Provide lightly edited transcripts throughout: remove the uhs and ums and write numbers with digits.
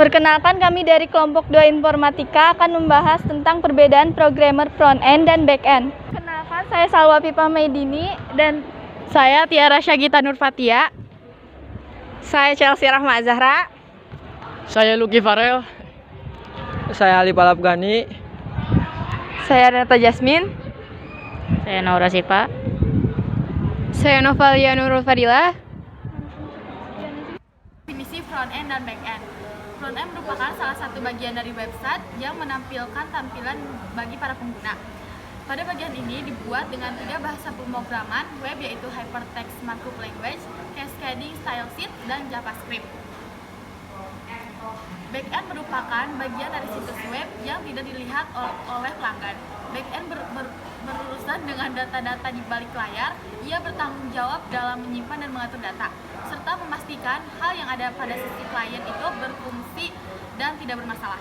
Perkenalkan, kami dari kelompok 2 Informatika akan membahas tentang perbedaan programmer front-end dan back-end. Perkenalkan, saya Salwa Pipa Maidini dan saya Tiara Syagita Nurfatia. Saya Chelsea Rahma Zahra. Saya Lucky Farel. Saya Ali Palapgani. Saya Renata Jasmine. Saya Naura Sipa. Saya Novalia Nurul Fadila. Definisi front-end dan back-end. Front-end merupakan salah satu bagian dari website yang menampilkan tampilan bagi para pengguna. Pada bagian ini dibuat dengan 3 bahasa pemrograman web, yaitu Hypertext Markup Language, Cascading Style Sheet, dan JavaScript. Back-end merupakan bagian dari situs web yang tidak dilihat oleh pelanggan. Back-end berurusan dengan data-data di balik layar. Ia bertanggung jawab dalam menyimpan dan mengatur data, serta memastikan hal yang ada pada sisi klien itu berfungsi dan tidak bermasalah.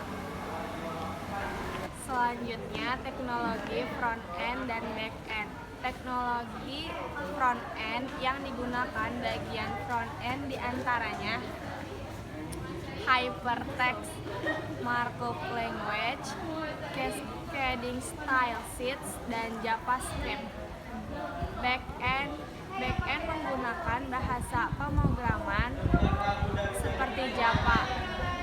Selanjutnya, teknologi front-end dan back-end. Teknologi front-end yang digunakan bagian front-end diantaranya Hypertext Markup Language, Cascading Style Sheets, dan JavaScript. Back-end menggunakan bahasa pemrograman seperti Java,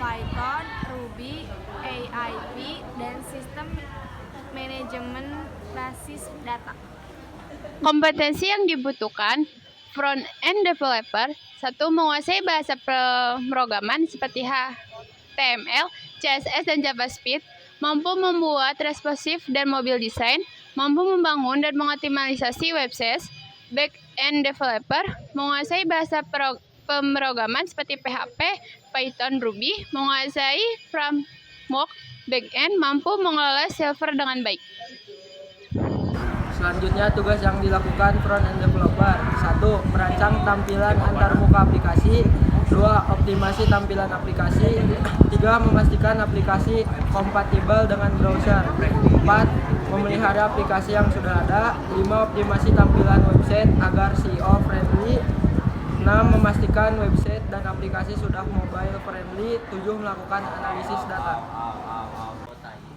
Python, Ruby, AIP, dan sistem manajemen basis data. Kompetensi yang dibutuhkan front-end developer: 1. Menguasai bahasa pemrograman seperti HTML, CSS, dan JavaScript, mampu membuat responsif dan mobile design, mampu membangun dan mengoptimalisasi website. Back-end developer menguasai bahasa pemrograman seperti PHP, Python, Ruby, menguasai framework back-end, mampu mengelola server dengan baik. Selanjutnya, tugas yang dilakukan front-end developer: 1. Merancang tampilan antarmuka aplikasi. 2. Optimasi tampilan aplikasi. 3. Memastikan aplikasi kompatibel dengan browser. 4. Memelihara aplikasi yang sudah ada. 5. Optimasi tampilan website agar SEO friendly. 6. Memastikan website dan aplikasi sudah mobile friendly. 7. Melakukan analisis data.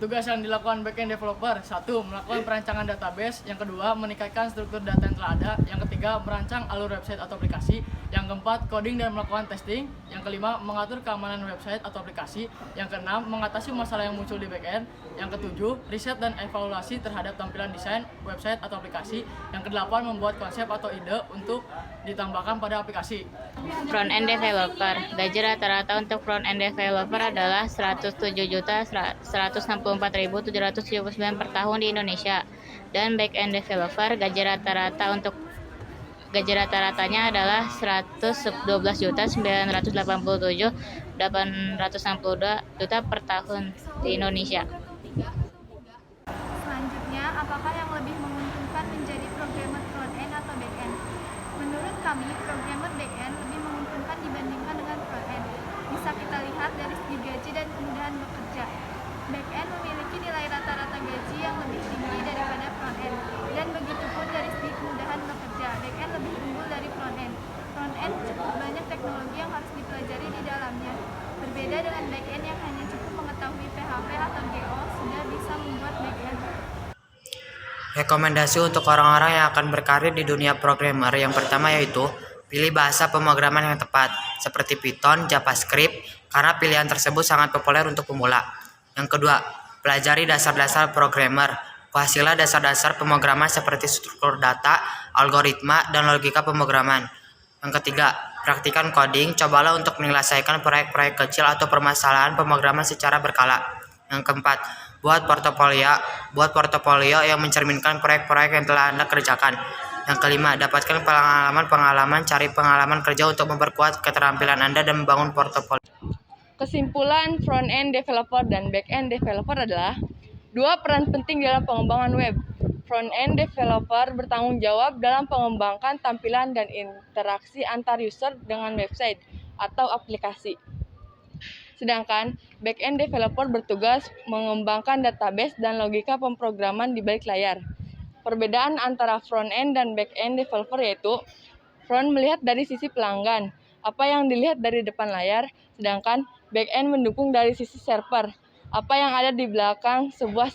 Tugas yang dilakukan back-end developer: 1. Melakukan perancangan database. Yang kedua, meningkatkan struktur data yang telah ada. Yang ketiga, merancang alur website atau aplikasi. Yang keempat, coding dan melakukan testing. Yang kelima, mengatur keamanan website atau aplikasi. Yang keenam, mengatasi masalah yang muncul di back-end. Yang ketujuh, riset dan evaluasi terhadap tampilan desain website atau aplikasi. Yang kedelapan, membuat konsep atau ide untuk ditambahkan pada aplikasi. Front-end developer. Gaji rata-rata untuk front-end developer adalah 107.164.779 per tahun di Indonesia. Dan back-end developer, gaji rata-ratanya adalah 112.987.862 per tahun di Indonesia. Selanjutnya, apakah yang lebih menguntungkan menjadi programmer front-end atau back-end? Menurut kami, programmer back-end lebih menguntungkan dibandingkan dengan front-end. Bisa kita lihat dari segi gaji dan kemudahan bekerja. Back-end memiliki nilai rata-rata gaji yang lebih tinggi daripada front-end, dan begitu pun dari segi kemudahan bekerja. Back-end lebih unggul dari front-end. Front-end cukup banyak teknologi yang harus dipelajari di dalamnya. Berbeda dengan back-end yang hanya cukup mengetahui PHP atau GO sudah bisa membuat back-end. Rekomendasi untuk orang-orang yang akan berkarir di dunia programmer: yang pertama yaitu pilih bahasa pemrograman yang tepat seperti Python, JavaScript, karena pilihan tersebut sangat populer untuk pemula. Yang kedua, pelajari dasar-dasar programmer. Kuasailah dasar-dasar pemrograman seperti struktur data, algoritma, dan logika pemrograman. Yang ketiga, praktikan coding. Cobalah untuk menyelesaikan proyek-proyek kecil atau permasalahan pemrograman secara berkala. Yang keempat, buat portofolio yang mencerminkan proyek-proyek yang telah Anda kerjakan. Yang kelima, dapatkan pengalaman, cari pengalaman kerja untuk memperkuat keterampilan Anda dan membangun portofolio. Kesimpulan front-end developer dan back-end developer adalah 2 peran penting dalam pengembangan web. Front-end developer bertanggung jawab dalam mengembangkan tampilan dan interaksi antar user dengan website atau aplikasi. Sedangkan back-end developer bertugas mengembangkan database dan logika pemrograman di balik layar. Perbedaan antara front-end dan back-end developer yaitu front melihat dari sisi pelanggan, apa yang dilihat dari depan layar, sedangkan back-end mendukung dari sisi server, apa yang ada di belakang sebuah